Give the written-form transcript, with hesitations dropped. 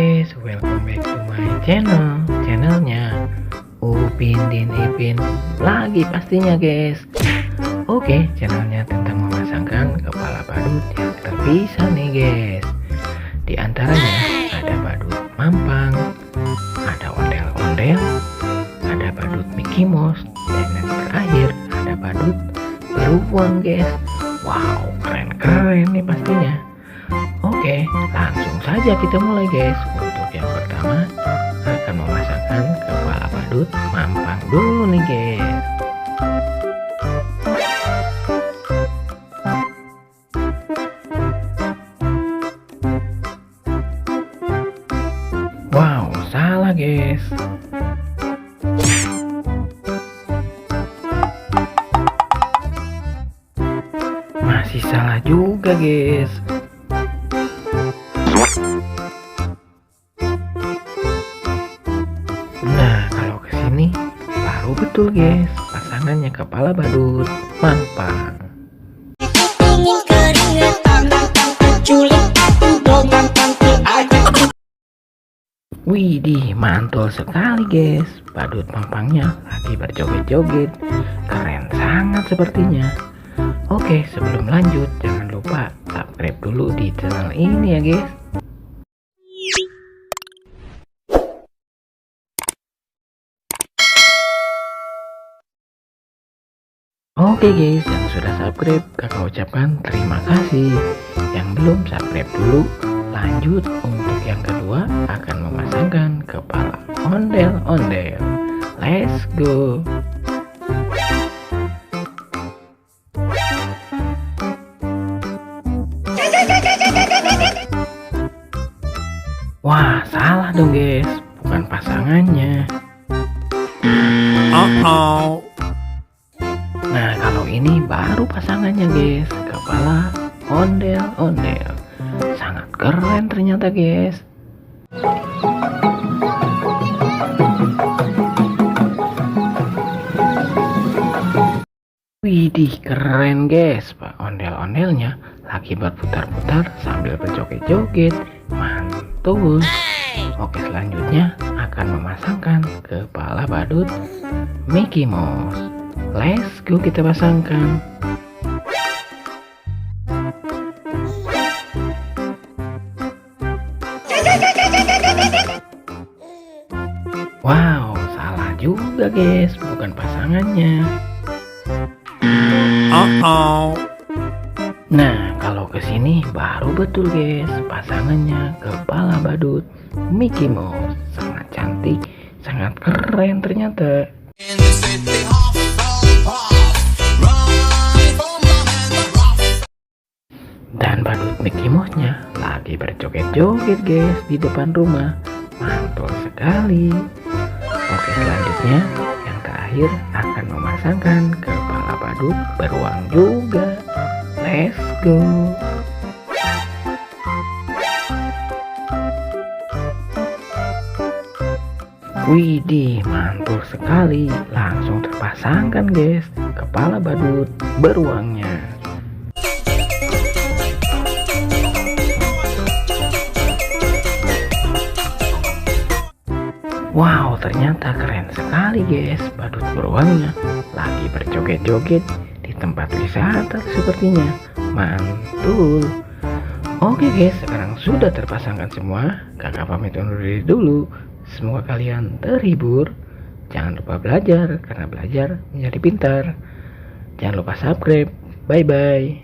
guys, welcome back to my channelnya Upin dan Ipin lagi pastinya guys. Oke, channelnya tentang memasangkan kepala badut yang terpisah nih guys. Di antaranya ada badut mampang, ada ondel-ondel, ada badut Mickey Mouse, dan yang terakhir ada badut beruang guys. Wow, keren-keren nih pastinya. Oke, langsung saja kita mulai guys. Untuk yang pertama akan memasangkan kepala badut mampang dulu nih guys. Wow, salah guys. Masih salah juga guys. Nah, kalau kesini baru betul guys, pasangannya kepala badut mampang. Widih, mantul sekali guys. Badut mampangnya lagi berjoget-joget. Keren sangat sepertinya. Oke, sebelum lanjut jangan lupa subscribe dulu di channel ini ya guys. Oke guys, yang sudah subscribe kakak ucapkan terima kasih. Yang belum subscribe dulu, lanjut. Untuk yang kedua akan memasangkan kepala ondel-ondel. Let's go. Wah, salah dong guys, bukan pasangannya. Nah, kalau ini baru pasangannya guys, kepala ondel-ondel. Sangat keren ternyata guys. Widih, keren guys. Pak ondel-ondelnya lagi berputar-putar sambil berjoget-joget. Mantul. Oke, selanjutnya akan memasangkan kepala badut Mickey Mouse. Let's go, kita pasangkan. Wow, salah juga guys, bukan pasangannya. Nah, kalau kesini baru betul guys, pasangannya kepala badut Mickey Mouse. Sangat cantik, sangat keren ternyata. Dan badut Mickey Mouse-nya lagi berjoget-joget guys di depan rumah. Mantul sekali. Oke, selanjutnya yang terakhir akan memasangkan kepala badut beruang juga. Let's go. Widih, mantul sekali. Langsung terpasangkan guys kepala badut beruangnya. Wow, ternyata keren sekali guys. Badut beruangnya lagi berjoget-joget di tempat wisata sepertinya. Mantul. Oke guys, sekarang sudah terpasangkan semua. Kakak pamit undur diri dulu. Semoga kalian terhibur. Jangan lupa belajar, karena belajar menjadi pintar. Jangan lupa subscribe. Bye bye.